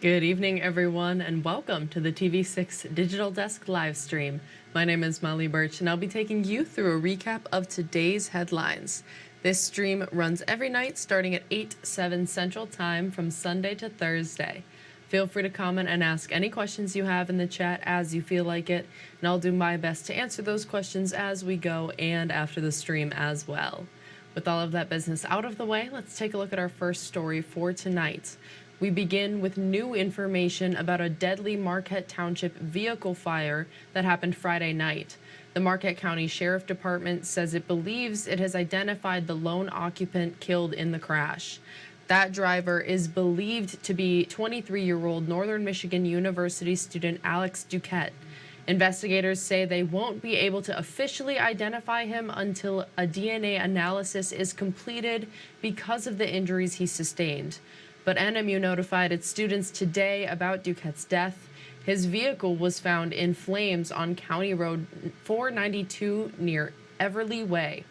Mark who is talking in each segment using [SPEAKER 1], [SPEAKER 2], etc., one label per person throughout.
[SPEAKER 1] Good evening, everyone, and welcome to the TV6 Digital Desk live stream. My name is Molly Birch, and I'll be taking you through a recap of today's headlines. This stream runs every night starting at 8/7 Central Time from Sunday to Thursday. Feel free to comment and ask any questions you have in the chat as you feel like it, and I'll do my best to answer those questions as we go and after the stream as well. With all of that business out of the way, let's take a look at our first story for tonight. We begin with new information about a deadly Marquette Township vehicle fire that happened Friday night. The Marquette County Sheriff Department says it believes it has identified the lone occupant killed in the crash. That driver is believed to be 23-year-old Northern Michigan University student Alex Duquette. Investigators say they won't be able to officially identify him until a DNA analysis is completed because of the injuries he sustained. But NMU notified its students today about Duquette's death. His vehicle was found in flames on County Road 492 near Everly Way.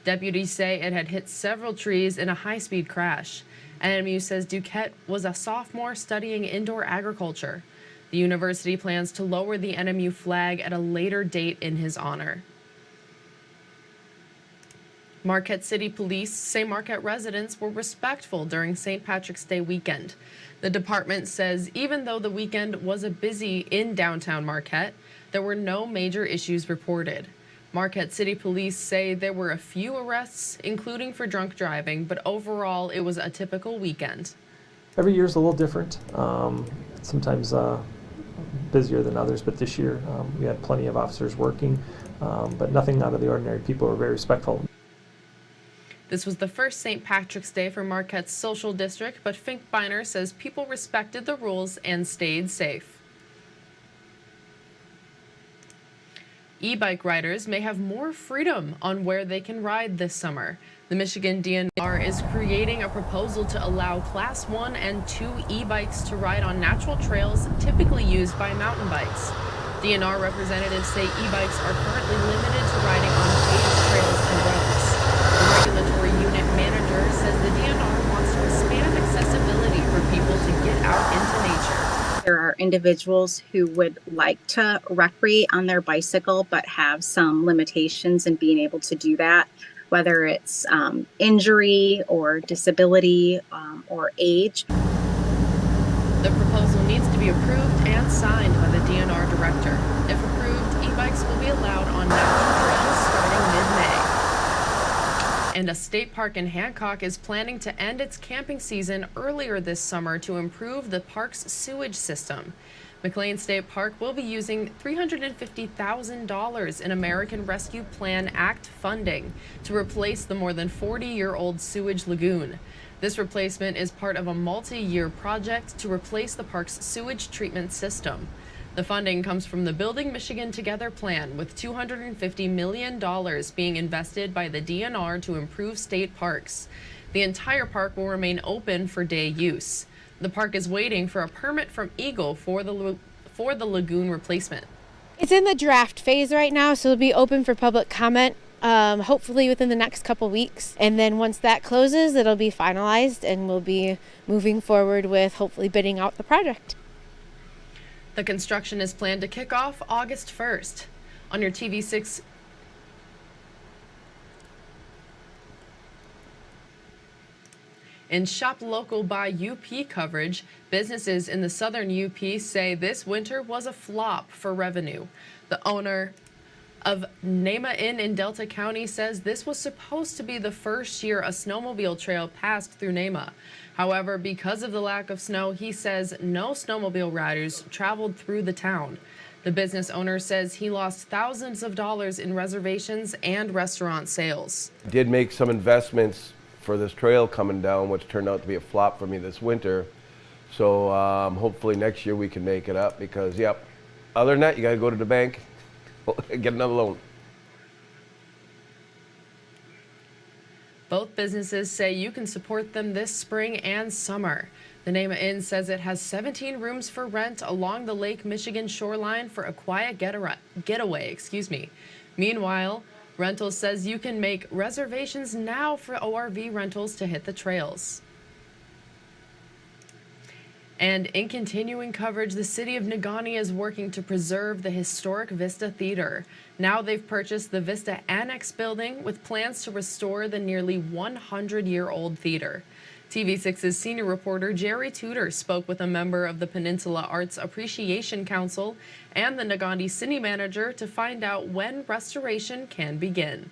[SPEAKER 1] Deputies say it had hit several trees in a high-speed crash. NMU says Duquette was a sophomore studying indoor agriculture. The university plans to lower the NMU flag at a later date in his honor. Marquette City Police say Marquette residents were respectful during St. Patrick's Day weekend. The department says even though the weekend was busy in downtown Marquette, there were no major issues reported. Marquette City Police say there were a few arrests, including for drunk driving, but overall it was a typical weekend.
[SPEAKER 2] Every year is a little different, sometimes busier than others, but this year we had plenty of officers working, but nothing out of the ordinary. People were very respectful.
[SPEAKER 1] This was the first St. Patrick's Day for Marquette's social district, but Finkbeiner says people respected the rules and stayed safe. E-bike riders may have more freedom on where they can ride this summer. The Michigan DNR is creating a proposal to allow Class 1 and 2 e-bikes to ride on natural trails typically used by mountain bikes. DNR representatives say e-bikes are currently limited to riding on paved trails and roads. The regulatory unit manager says the DNR wants to expand accessibility for people to get out into nature.
[SPEAKER 3] There are individuals who would like to recreate on their bicycle but have some limitations in being able to do that, whether it's injury or disability or age.
[SPEAKER 1] The proposal needs to be approved and signed by the DNR director. If approved, e-bikes will be allowed on natural trails starting mid-May. And a state park in Hancock is planning to end its camping season earlier this summer to improve the park's sewage system. McLean State Park will be using $350,000 in American Rescue Plan Act funding to replace the more than 40-year-old sewage lagoon. This replacement is part of a multi-year project to replace the park's sewage treatment system. The funding comes from the Building Michigan Together plan, with $250 million being invested by the DNR to improve state parks. The entire park will remain open for day use. The park is waiting for a permit from Eagle for the lagoon replacement.
[SPEAKER 4] It's in the draft phase right now, so it'll be open for public comment, hopefully within the next couple weeks. And then once that closes, it'll be finalized and we'll be moving forward with hopefully bidding out the project.
[SPEAKER 1] The construction is planned to kick off August 1st. On your TV6 In Shop Local by UP coverage, businesses in the southern UP say this winter was a flop for revenue. The owner of Nema Inn in Delta County says this was supposed to be the first year a snowmobile trail passed through Nema. However, because of the lack of snow, he says no snowmobile riders traveled through the town. The business owner says he lost thousands of dollars in reservations and restaurant sales.
[SPEAKER 5] Did make some investments for this trail coming down, which turned out to be a flop for me this winter. So hopefully next year we can make it up because, yep, other than that, you got to go to the bank, get another loan.
[SPEAKER 1] Both businesses say you can support them this spring and summer. The Nema Inn says it has 17 rooms for rent along the Lake Michigan shoreline for a quiet getaway. Meanwhile, Rentals says you can make reservations now for ORV rentals to hit the trails. And in continuing coverage, the City of Negaunee is working to preserve the historic Vista Theater. Now they've purchased the Vista Annex Building with plans to restore the nearly 100-year-old theater. TV6's senior reporter Jerry Tudor spoke with a member of the Peninsula Arts Appreciation Council and the Negaunee City Manager to find out when restoration can begin.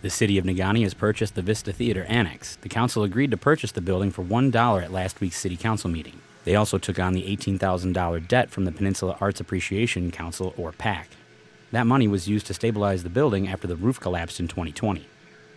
[SPEAKER 6] The City of Negaunee has purchased the Vista Theater Annex. The council agreed to purchase the building for $1 at last week's City Council meeting. They also took on the $18,000 debt from the Peninsula Arts Appreciation Council, or PAC. That money was used to stabilize the building after the roof collapsed in 2020.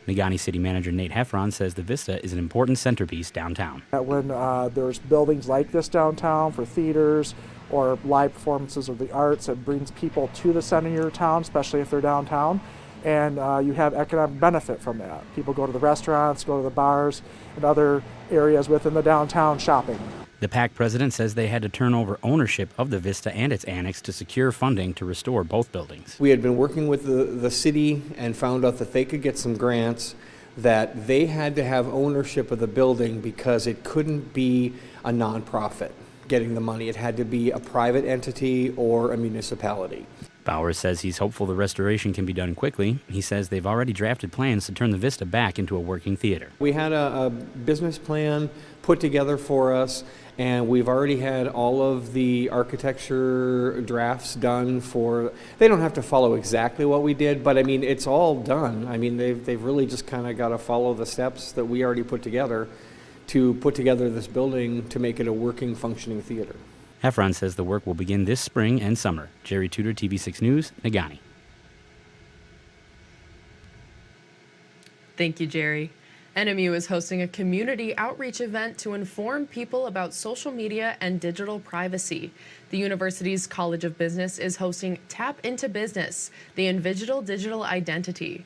[SPEAKER 6] Negaunee City Manager Nate Heffron says the Vista is an important centerpiece downtown.
[SPEAKER 7] When there's buildings like this downtown for theaters or live performances of the arts, it brings people to the center of your town, especially if they're downtown. And you have economic benefit from that. People go to the restaurants, go to the bars, and other areas within the downtown shopping.
[SPEAKER 6] The PAC president says they had to turn over ownership of the Vista and its annex to secure funding to restore both buildings.
[SPEAKER 8] We had been working with the city and found out that they could get some grants, that they had to have ownership of the building because it couldn't be a nonprofit getting the money. It had to be a private entity or a municipality.
[SPEAKER 6] Bowers says he's hopeful the restoration can be done quickly. He says they've already drafted plans to turn the Vista back into a working theater.
[SPEAKER 8] We had a business plan put together for us, and we've already had all of the architecture drafts done for, they don't have to follow exactly what we did, but I mean, it's all done. I mean, they've really just kind of got to follow the steps that we already put together to put together this building to make it a working, functioning theater.
[SPEAKER 6] Heffron says the work will begin this spring and summer. Jerry Tudor, TV6 News, Negaunee.
[SPEAKER 1] Thank you, Jerry. NMU is hosting a community outreach event to inform people about social media and digital privacy. The university's College of Business is hosting Tap into Business, the Invisible Digital Identity.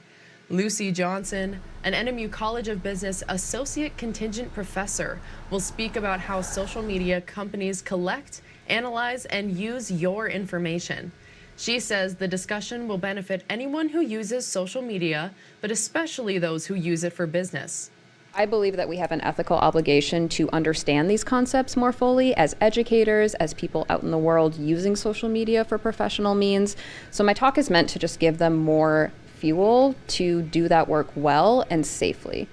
[SPEAKER 1] Lucy Johnson, an NMU College of Business Associate Contingent Professor, will speak about how social media companies collect, analyze, and use your information. She says the discussion will benefit anyone who uses social media, but especially those who use it for business.
[SPEAKER 9] I believe that we have an ethical obligation to understand these concepts more fully as educators, as people out in the world using social media for professional means. So my talk is meant to just give them more fuel to do that work well and safely.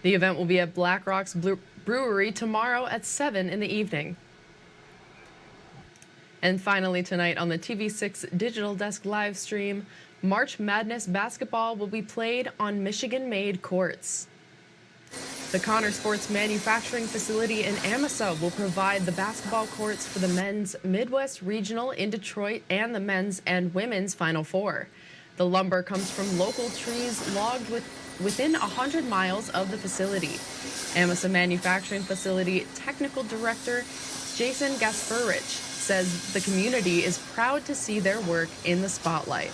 [SPEAKER 1] The event will be at Black Rock's Brewery tomorrow at 7 in the evening. And finally tonight on the TV6 Digital Desk live stream, March Madness basketball will be played on Michigan-made courts. The Connor Sports Manufacturing Facility in Amasa will provide the basketball courts for the men's Midwest Regional in Detroit and the men's and women's Final Four. The lumber comes from local trees logged within 100 miles of the facility. Amasa Manufacturing Facility Technical Director Jason Gasperich says the community is proud to see their work in the spotlight.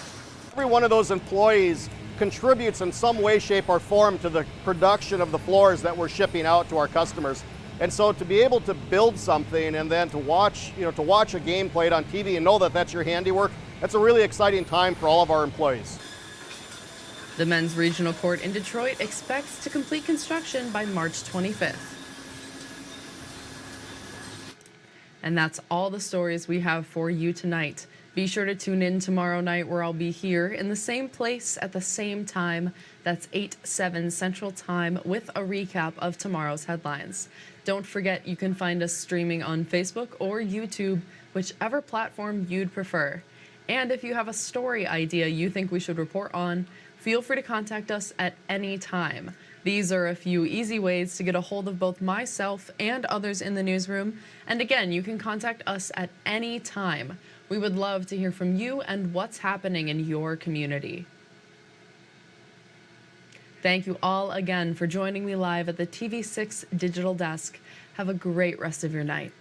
[SPEAKER 10] Every one of those employees contributes in some way, shape, or form to the production of the floors that we're shipping out to our customers. And so to be able to build something and then to watch a game played on TV and know that that's your handiwork, that's a really exciting time for all of our employees.
[SPEAKER 1] The men's regional court in Detroit expects to complete construction by March 25th. And that's all the stories we have for you tonight. Be sure to tune in tomorrow night where I'll be here in the same place at the same time. That's 8/7 Central Time with a recap of tomorrow's headlines. Don't forget you can find us streaming on Facebook or YouTube, whichever platform you'd prefer. And if you have a story idea you think we should report on, feel free to contact us at any time. These are a few easy ways to get a hold of both myself and others in the newsroom. And again, you can contact us at any time. We would love to hear from you and what's happening in your community. Thank you all again for joining me live at the TV6 Digital Desk. Have a great rest of your night.